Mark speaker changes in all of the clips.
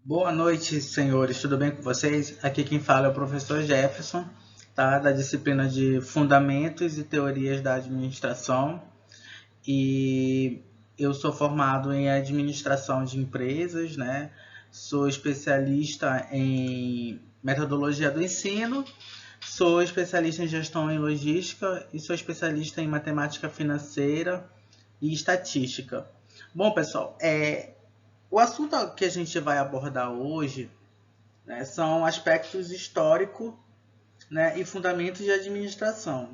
Speaker 1: Boa noite, senhores. Tudo bem com vocês? Aqui quem fala é o professor Jefferson, tá? Da disciplina de Fundamentos e Teorias da Administração. E eu sou formado em Administração de Empresas, né? Sou especialista em Metodologia do Ensino, sou especialista em Gestão em Logística e sou especialista em Matemática Financeira e Estatística. Bom, pessoal, o assunto que a gente vai abordar hoje, né, são aspectos históricos, né, e fundamentos de administração.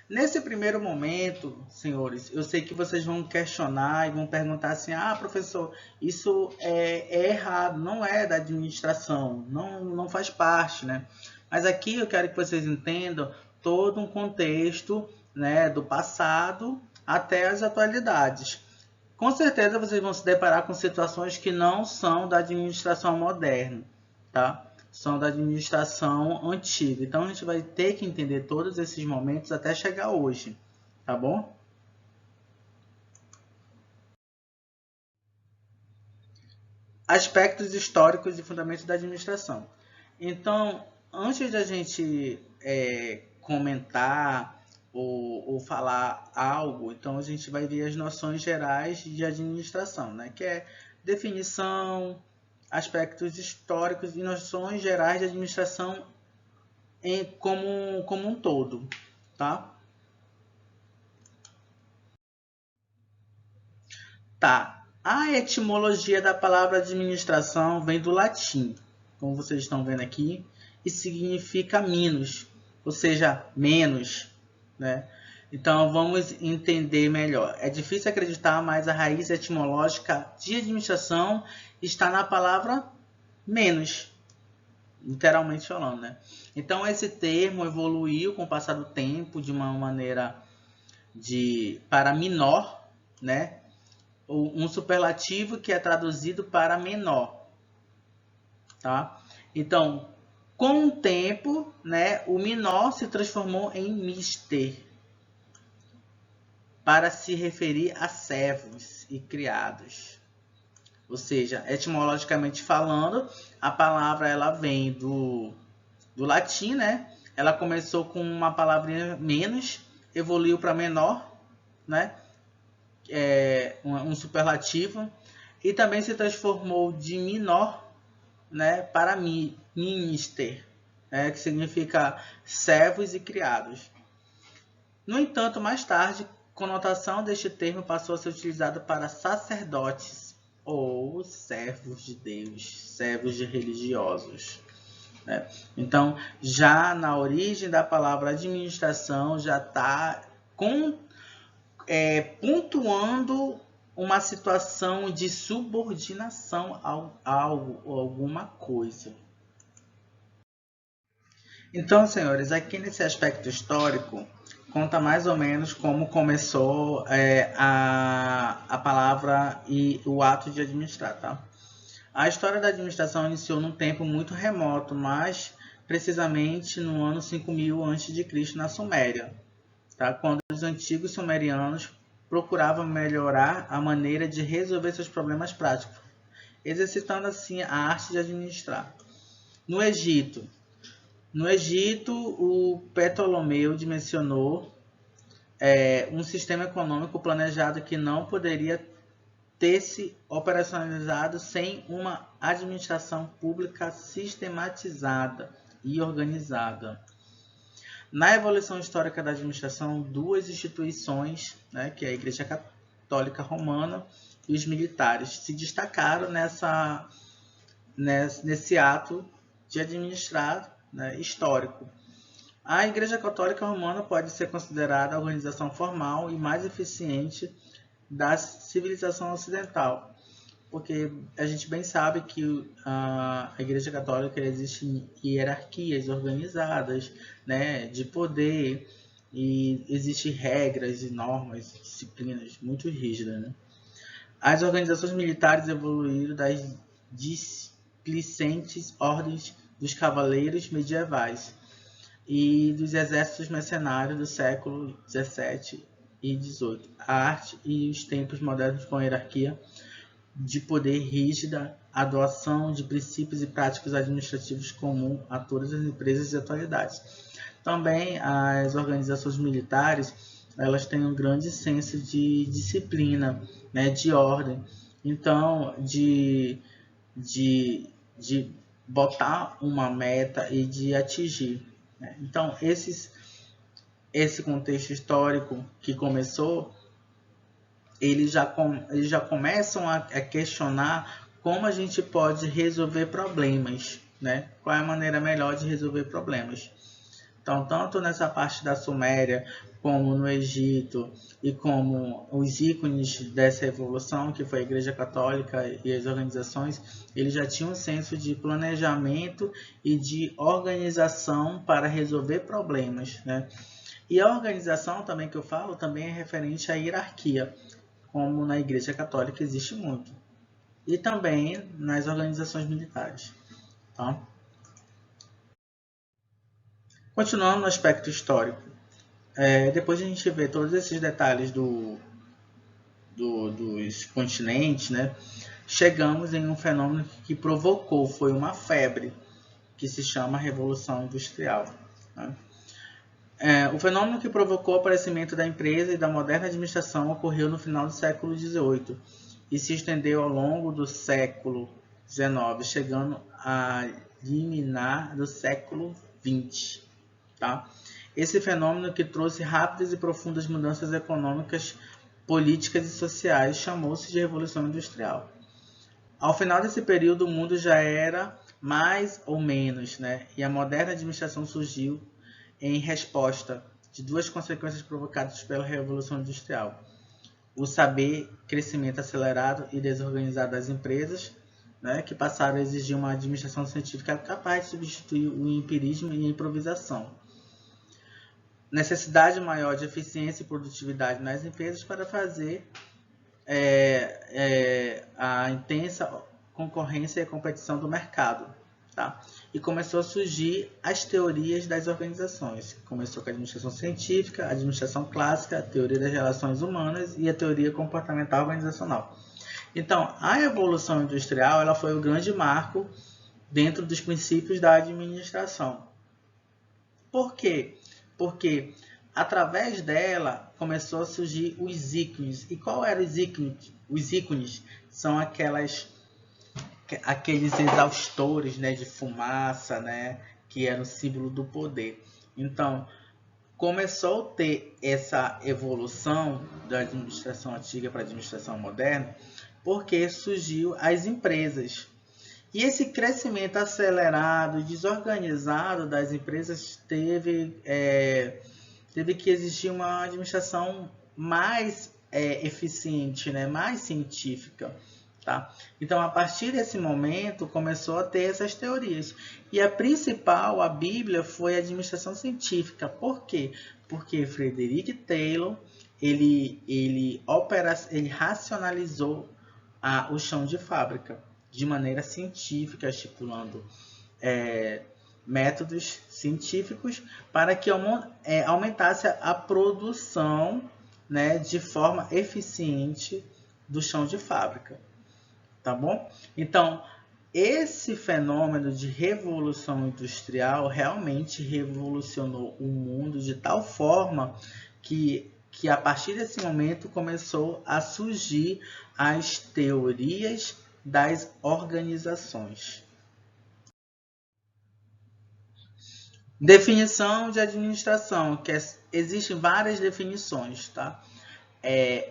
Speaker 1: Nesse primeiro momento, senhores, eu sei que vocês vão questionar e vão perguntar assim: ah, professor, isso é errado, não é da administração, não faz parte, né? Mas aqui eu quero que vocês entendam todo um contexto, né, do passado até as atualidades. Com certeza vocês vão se deparar com situações que não são da administração moderna, tá? São da administração antiga. Então a gente vai ter que entender todos esses momentos até chegar hoje, tá bom? Aspectos históricos e fundamentos da administração. Então, antes da gente comentar ou falar algo, então a gente vai ver as noções gerais de administração, né? Que é definição, aspectos históricos e noções gerais de administração como um todo, tá? Tá. A etimologia da palavra administração vem do latim, como vocês estão vendo aqui, e significa menos, ou seja, menos, né? Então vamos entender melhor. É difícil acreditar, mas a raiz etimológica de administração está na palavra menos, literalmente falando, né? Então esse termo evoluiu com o passar do tempo de uma maneira para menor, né? Um superlativo que é traduzido para menor, tá? Então, com o tempo, né, o menor se transformou em mister, para se referir a servos e criados. Ou seja, etimologicamente falando, a palavra ela vem do latim, né? Ela começou com uma palavrinha menos, evoluiu para menor, né? Um superlativo, e também se transformou de menor, né, para minister, né, que significa servos e criados. No entanto, mais tarde, a conotação deste termo passou a ser utilizada para sacerdotes ou servos de Deus, servos de religiosos. Né? Então, já na origem da palavra administração, já está pontuando uma situação de subordinação a algo ou alguma coisa. Então, senhores, aqui nesse aspecto histórico, conta mais ou menos como começou a palavra e o ato de administrar, tá? A história da administração iniciou num tempo muito remoto, mas precisamente no ano 5000 a.C. na Suméria, tá? Quando os antigos sumerianos procuravam melhorar a maneira de resolver seus problemas práticos, exercitando assim a arte de administrar. No Egito, o Ptolomeu dimensionou um sistema econômico planejado que não poderia ter se operacionalizado sem uma administração pública sistematizada e organizada. Na evolução histórica da administração, duas instituições, né, que é a Igreja Católica Romana e os militares, se destacaram nesse ato de administrar, né, histórico. A Igreja Católica Romana pode ser considerada a organização formal e mais eficiente da civilização ocidental, porque a gente bem sabe que a Igreja Católica existe hierarquias organizadas, né, de poder, e existem regras e normas, disciplinas muito rígidas, né? As organizações militares evoluíram das displicentes ordens dos cavaleiros medievais e dos exércitos mercenários do século XVII e XVIII. A arte e os tempos modernos com a hierarquia de poder rígida a adoção de princípios e práticas administrativos comuns a todas as empresas e atualidades. Também as organizações militares, elas têm um grande senso de disciplina, né, de ordem. Então, de botar uma meta e de atingir, né? Então, esse contexto histórico que começou, eles já começam a questionar como a gente pode resolver problemas, né? Qual é a maneira melhor de resolver problemas. Então, tanto nessa parte da Suméria, como no Egito, e como os ícones dessa revolução, que foi a Igreja Católica e as organizações, eles já tinham um senso de planejamento e de organização para resolver problemas, né? E a organização também que eu falo também é referente à hierarquia, como na Igreja Católica existe muito. E também nas organizações militares. Tá? Continuando no aspecto histórico, depois de a gente ver todos esses detalhes dos continentes, né, chegamos em um fenômeno que provocou, foi uma febre, que se chama Revolução Industrial. Né? O fenômeno que provocou o aparecimento da empresa e da moderna administração ocorreu no final do século XVIII e se estendeu ao longo do século XIX, chegando a liminar do século XX. Tá? Esse fenômeno que trouxe rápidas e profundas mudanças econômicas, políticas e sociais chamou-se de Revolução Industrial. Ao final desse período, o mundo já era mais ou menos, né? E a moderna administração surgiu em resposta de duas consequências provocadas pela Revolução Industrial. O saber, crescimento acelerado e desorganizado das empresas, né, que passaram a exigir uma administração científica capaz de substituir o empirismo e a improvisação. Necessidade maior de eficiência e produtividade nas empresas para fazer a intensa concorrência e a competição do mercado. Tá? E começou a surgir as teorias das organizações. Começou com a administração científica, a administração clássica, a teoria das relações humanas e a teoria comportamental organizacional. Então, a Revolução Industrial ela foi o grande marco dentro dos princípios da administração. Por quê? Porque através dela começou a surgir os ícones. E qual eram os ícones? Os ícones são aqueles exaustores, né, de fumaça, né, que era o símbolo do poder. Então, começou a ter essa evolução da administração antiga para a administração moderna, porque surgiu as empresas. E esse crescimento acelerado e desorganizado das empresas teve que existir uma administração mais eficiente, né, mais científica. Tá? Então, a partir desse momento, começou a ter essas teorias. E a principal, a Bíblia, foi a administração científica. Por quê? Porque Frederick Taylor, ele racionalizou o chão de fábrica de maneira científica, estipulando métodos científicos para que aumentasse a produção, né, de forma eficiente do chão de fábrica. Tá bom? Então, esse fenômeno de revolução industrial realmente revolucionou o mundo de tal forma que a partir desse momento começou a surgir as teorias das organizações. Definição de administração, que existem várias definições, tá?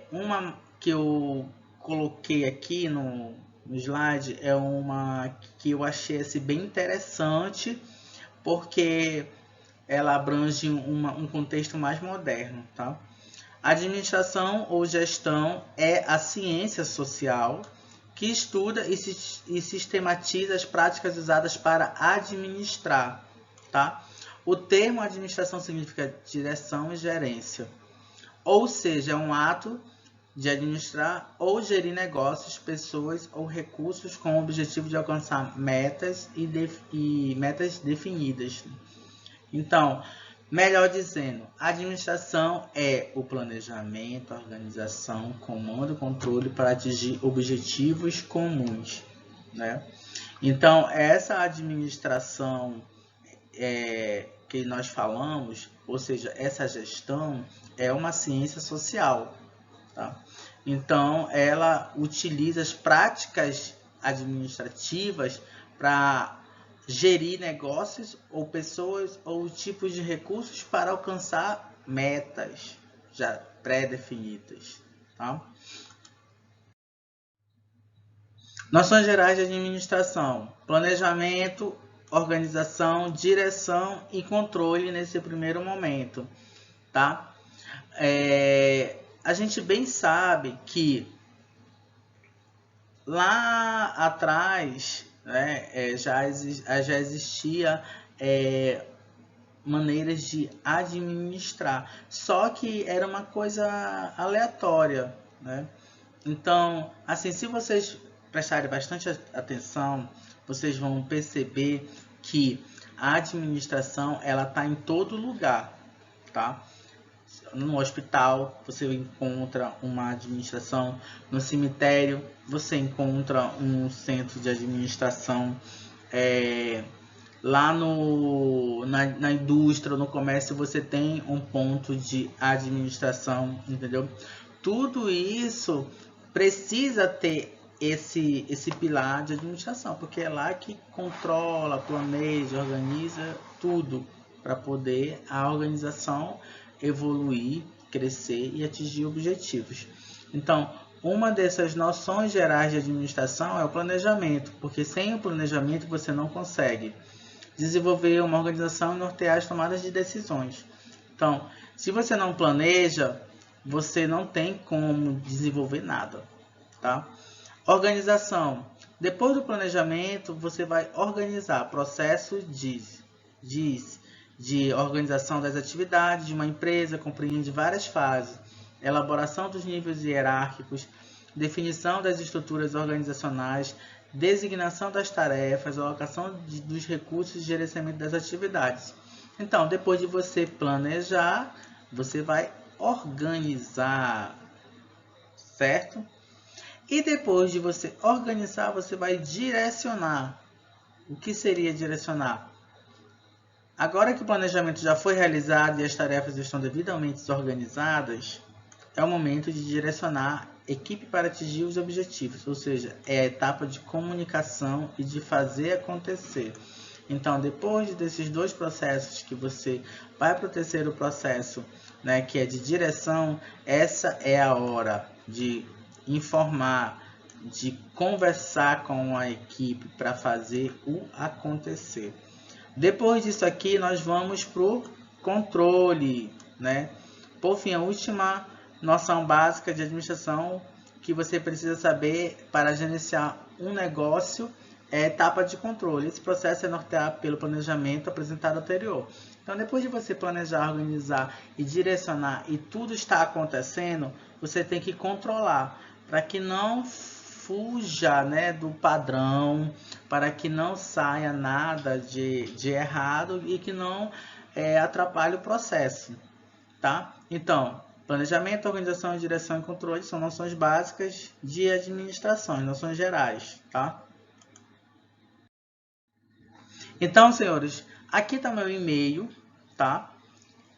Speaker 1: Uma que eu coloquei aqui no slide é uma que eu achei assim, bem interessante, porque ela abrange um contexto mais moderno. Tá? Administração ou gestão é a ciência social que estuda e sistematiza as práticas usadas para administrar. Tá? O termo administração significa direção e gerência, ou seja, é um ato de administrar ou gerir negócios, pessoas ou recursos com o objetivo de alcançar metas e metas definidas. Então, melhor dizendo, a administração é o planejamento, a organização, comando e controle para atingir objetivos comuns. né? Então, essa administração que nós falamos, ou seja, essa gestão é uma ciência social, tá? Então, ela utiliza as práticas administrativas para gerir negócios ou pessoas ou tipos de recursos para alcançar metas já pré-definidas, tá? Noções gerais de administração: planejamento, organização, direção e controle nesse primeiro momento, tá? A gente bem sabe que lá atrás, né, já existia maneiras de administrar, só que era uma coisa aleatória, né? Então, assim, se vocês prestarem bastante atenção, vocês vão perceber que a administração ela está em todo lugar, tá? No hospital você encontra uma administração, no cemitério você encontra um centro de administração, lá na indústria, no comércio você tem um ponto de administração, entendeu? Tudo isso precisa ter esse pilar de administração, porque é lá que controla, planeja, organiza tudo para poder a organização evoluir, crescer e atingir objetivos. Então, uma dessas noções gerais de administração é o planejamento, porque sem o planejamento você não consegue desenvolver uma organização e nortear as tomadas de decisões. Então, se você não planeja, você não tem como desenvolver nada, tá? Organização. Depois do planejamento, você vai organizar processos de organização das atividades de uma empresa, compreende várias fases: elaboração dos níveis hierárquicos, definição das estruturas organizacionais, designação das tarefas, alocação dos recursos e gerenciamento das atividades. Então, depois de você planejar, você vai organizar, certo? E depois de você organizar, você vai direcionar. O que seria direcionar? Agora que o planejamento já foi realizado e as tarefas estão devidamente organizadas, é o momento de direcionar a equipe para atingir os objetivos, ou seja, é a etapa de comunicação e de fazer acontecer. Então, depois desses dois processos que você vai para o terceiro processo, né, que é de direção, essa é a hora de informar, de conversar com a equipe para fazer o acontecer. Depois disso aqui, nós vamos para o controle, né? Por fim, a última noção básica de administração que você precisa saber para gerenciar um negócio é a etapa de controle. Esse processo é norteado pelo planejamento apresentado anterior. Então, depois de você planejar, organizar e direcionar e tudo está acontecendo, você tem que controlar para que não fuja, né, do padrão, para que não saia nada de errado e que não atrapalhe o processo, tá? Então, planejamento, organização, direção e controle são noções básicas de administração, noções gerais, tá? Então, senhores, aqui está meu e-mail, tá?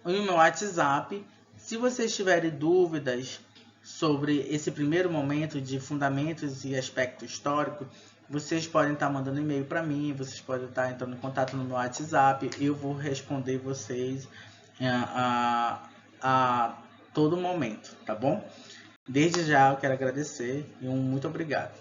Speaker 1: O meu WhatsApp. Se vocês tiverem dúvidas sobre esse primeiro momento de fundamentos e aspecto histórico, vocês podem estar mandando e-mail para mim, vocês podem estar entrando em contato no meu WhatsApp, eu vou responder vocês a todo momento, tá bom? Desde já eu quero agradecer e muito obrigado.